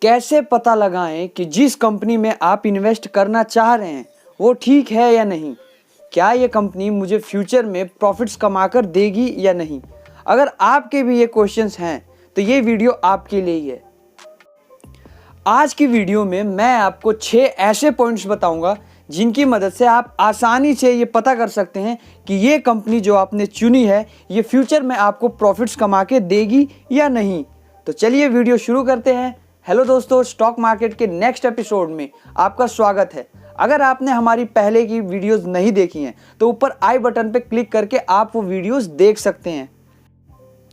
कैसे पता लगाएं कि जिस कंपनी में आप इन्वेस्ट करना चाह रहे हैं वो ठीक है या नहीं? क्या ये कंपनी मुझे फ्यूचर में प्रॉफिट्स कमाकर देगी या नहीं? अगर आपके भी ये क्वेश्चंस हैं तो ये वीडियो आपके लिए ही है। आज की वीडियो में मैं आपको 6 ऐसे पॉइंट्स बताऊंगा जिनकी मदद से आप आसानी से ये पता कर सकते हैं कि ये कंपनी जो आपने चुनी है ये फ्यूचर में आपको प्रॉफिट्स कमा के देगी या नहीं। तो चलिए वीडियो शुरू करते हैं। हेलो दोस्तों, स्टॉक मार्केट के नेक्स्ट एपिसोड में आपका स्वागत है। अगर आपने हमारी पहले की वीडियोस नहीं देखी हैं तो ऊपर आई बटन पर क्लिक करके आप वो वीडियोस देख सकते हैं।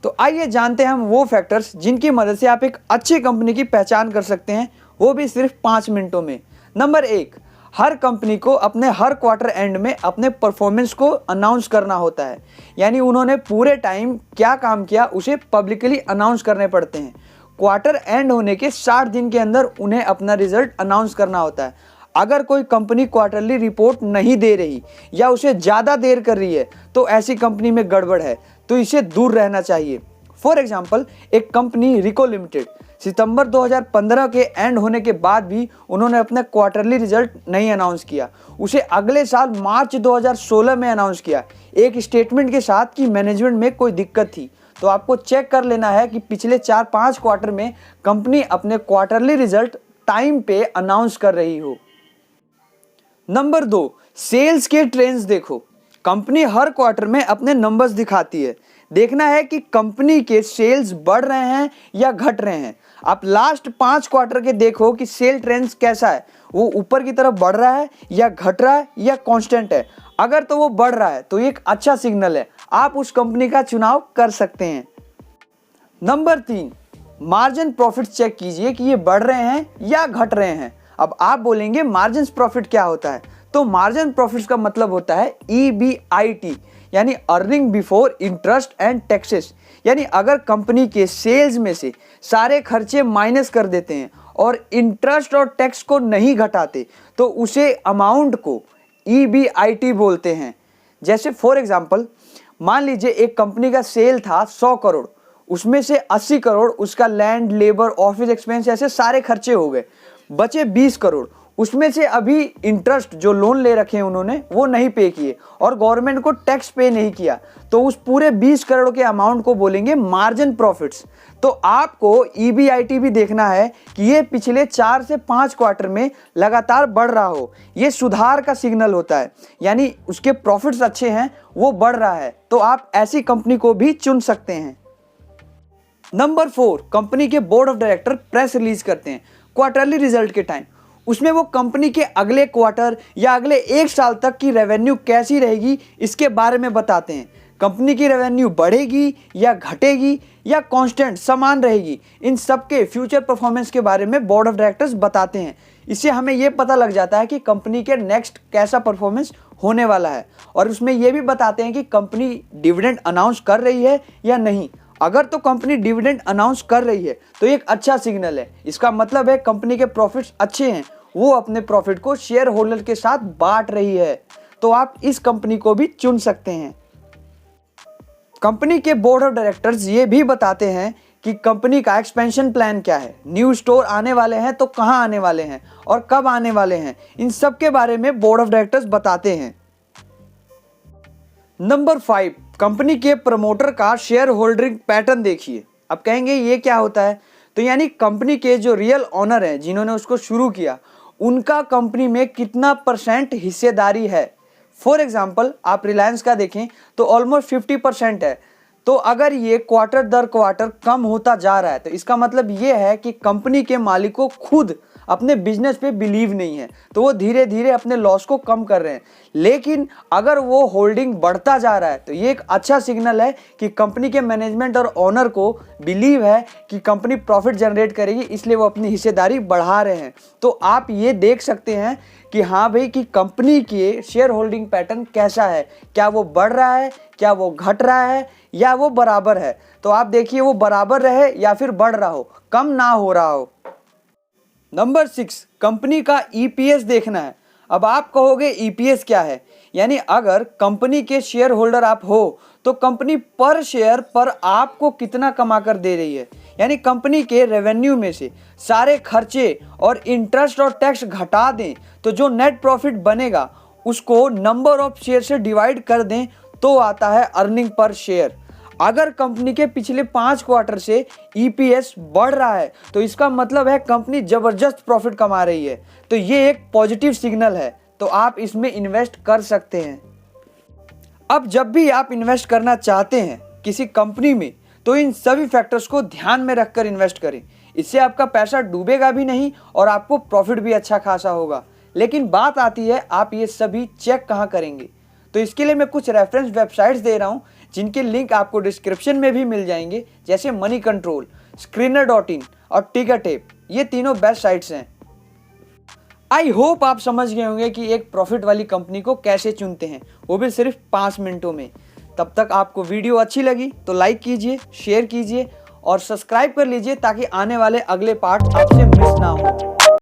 तो आइए जानते हैं हम वो फैक्टर्स जिनकी मदद से आप एक अच्छी कंपनी की पहचान कर सकते हैं, वो भी सिर्फ 5 मिनटों में। नंबर 1, हर कंपनी को अपने हर क्वार्टर एंड में अपने परफॉर्मेंस को अनाउंस करना होता है। यानी उन्होंने पूरे टाइम क्या काम किया उसे पब्लिकली अनाउंस करने पड़ते हैं। क्वार्टर एंड होने के 60 दिन के अंदर उन्हें अपना रिजल्ट अनाउंस करना होता है। अगर कोई कंपनी क्वार्टरली रिपोर्ट नहीं दे रही या उसे ज़्यादा देर कर रही है तो ऐसी कंपनी में गड़बड़ है, तो इसे दूर रहना चाहिए। फॉर एग्जाम्पल, एक कंपनी रिको लिमिटेड सितंबर 2015 के एंड होने के बाद भी उन्होंने अपना क्वार्टरली रिजल्ट नहीं अनाउंस किया। उसे अगले साल मार्च 2016 में अनाउंस किया, एक स्टेटमेंट के साथ कि मैनेजमेंट में कोई दिक्कत थी। तो आपको चेक कर लेना है कि पिछले 4-5 क्वार्टर में कंपनी अपने क्वार्टरली रिजल्ट टाइम पे अनाउंस कर रही हो। नंबर 2, सेल्स के ट्रेंड्स देखो। कंपनी हर क्वार्टर में अपने नंबर्स दिखाती है। देखना है कि कंपनी के सेल्स बढ़ रहे हैं या घट रहे हैं। आप लास्ट 5 क्वार्टर के देखो कि सेल ट्रेंड्स कैसा है, वो ऊपर की तरफ बढ़ रहा है या घट रहा है या कांस्टेंट है। अगर तो वो बढ़ रहा है तो ये एक अच्छा सिग्नल है, आप उस कंपनी का चुनाव कर सकते हैं। नंबर 3, मार्जिन प्रॉफिट चेक कीजिए कि ये बढ़ रहे हैं या घट रहे हैं। अब आप बोलेंगे मार्जिन प्रॉफिट क्या होता है? तो मार्जिन प्रॉफिट का मतलब होता है EBIT, यानी earning before interest and taxes. यानी अगर कंपनी के सेल्स में से सारे खर्चे माइनस कर देते हैं और इंटरेस्ट और टैक्स को नहीं घटाते तो उसे अमाउंट को EBIT बोलते हैं। जैसे फॉर एग्जांपल, मान लीजिए एक कंपनी का सेल था 100 करोड़, उसमें से 80 करोड़ उसका लैंड, लेबर, ऑफिस एक्सपेंस ऐसे सारे खर्चे हो गए, बचे 20 करोड़। उसमें से अभी इंटरेस्ट जो लोन ले रखे हैं उन्होंने वो नहीं पे किए और गवर्नमेंट को टैक्स पे नहीं किया, तो उस पूरे 20 करोड़ के अमाउंट को बोलेंगे मार्जिन प्रॉफिट्स। तो आपको EBIT भी देखना है कि ये पिछले 4 से 5 क्वार्टर में लगातार बढ़ रहा हो। ये सुधार का सिग्नल होता है, यानी उसके प्रॉफिट्स अच्छे हैं, वो बढ़ रहा है, तो आप ऐसी कंपनी को भी चुन सकते हैं। नंबर 4, कंपनी के board of director press release करते हैं क्वार्टरली रिजल्ट के टाइम। उसमें वो कंपनी के अगले क्वार्टर या अगले 1 साल तक की रेवेन्यू कैसी रहेगी इसके बारे में बताते हैं। कंपनी की रेवेन्यू बढ़ेगी या घटेगी या कांस्टेंट समान रहेगी, इन सब के फ्यूचर परफॉर्मेंस के बारे में बोर्ड ऑफ डायरेक्टर्स बताते हैं। इससे हमें ये पता लग जाता है कि कंपनी के नेक्स्ट कैसा परफॉर्मेंस होने वाला है। और उसमें ये भी बताते हैं कि कंपनी डिविडेंड अनाउंस कर रही है या नहीं। अगर तो कंपनी डिविडेंड अनाउंस कर रही है तो एक अच्छा सिग्नल है। इसका मतलब है कंपनी के प्रॉफिट्स अच्छे हैं, वो अपने प्रॉफिट को शेयर होल्डर के साथ बांट रही है, तो आप इस कंपनी को भी चुन सकते हैं। कंपनी के बोर्ड ऑफ डायरेक्टर्स ये भी बताते हैं कि कंपनी का एक्सपेंशन प्लान क्या है, न्यू स्टोर आने वाले हैं तो कहां आने वाले हैं और कब आने वाले हैं, इन सब के बारे में बोर्ड ऑफ डायरेक्टर्स बताते हैं। नंबर 5, कंपनी के प्रमोटर का शेयर होल्डिंग पैटर्न देखिए। अब कहेंगे ये क्या होता है? तो यानी कंपनी के जो रियल ओनर हैं जिन्होंने उसको शुरू किया, उनका कंपनी में कितना % हिस्सेदारी है। फॉर एग्जांपल, आप रिलायंस का देखें तो ऑलमोस्ट 50% है। तो अगर ये क्वार्टर दर क्वार्टर कम होता जा रहा है तो इसका मतलब ये है कि कंपनी के मालिक को खुद अपने बिजनेस पे बिलीव नहीं है, तो वो धीरे धीरे अपने लॉस को कम कर रहे हैं। लेकिन अगर वो होल्डिंग बढ़ता जा रहा है तो ये एक अच्छा सिग्नल है कि कंपनी के मैनेजमेंट और ओनर को बिलीव है कि कंपनी प्रॉफिट जनरेट करेगी, इसलिए वो अपनी हिस्सेदारी बढ़ा रहे हैं। तो आप ये देख सकते हैं कि हाँ भाई, कि कंपनी के शेयर होल्डिंग पैटर्न कैसा है, क्या वो बढ़ रहा है, क्या वो घट रहा है या वो बराबर है। तो आप देखिए वो बराबर रहे या फिर बढ़ रहा हो, कम ना हो रहा हो। नंबर 6, कंपनी का EPS देखना है। अब आप कहोगे EPS क्या है? यानी अगर कंपनी के शेयर होल्डर आप हो तो कंपनी पर शेयर पर आपको कितना कमा कर दे रही है। यानी कंपनी के रेवेन्यू में से सारे खर्चे और इंटरेस्ट और टैक्स घटा दें तो जो नेट प्रॉफिट बनेगा उसको नंबर ऑफ शेयर से डिवाइड कर दें तो आता है अर्निंग पर शेयर। अगर कंपनी के पिछले 5 क्वार्टर से ईपीएस बढ़ रहा है तो इसका मतलब है कंपनी जबरदस्त प्रॉफिट कमा रही है, तो ये एक पॉजिटिव सिग्नल है, तो आप इसमें इन्वेस्ट कर सकते हैं। अब जब भी आप इन्वेस्ट करना चाहते हैं किसी कंपनी में तो इन सभी फैक्टर्स को ध्यान में रखकर इन्वेस्ट करें। इससे आपका पैसा डूबेगा भी नहीं और आपको प्रॉफिट भी अच्छा खासा होगा। लेकिन बात आती है आप ये सभी चेक कहाँ करेंगे, तो इसके लिए मैं कुछ रेफरेंस वेबसाइट्स दे रहा हूँ जिनके लिंक आपको डिस्क्रिप्शन में भी मिल जाएंगे, जैसे मनी कंट्रोल, स्क्रीनर.इन और टिकरटेप। ये तीनों बेस्ट साइट्स हैं। आई होप आप समझ गए होंगे कि एक प्रॉफिट वाली कंपनी को कैसे चुनते हैं, वो भी सिर्फ 5 मिनटों में। तब तक आपको वीडियो अच्छी लगी तो लाइक कीजिए, शेयर कीजिए और सब्सक्राइब कर लीजिए ताकि आने वाले अगले पार्ट आपसे मिस ना हो।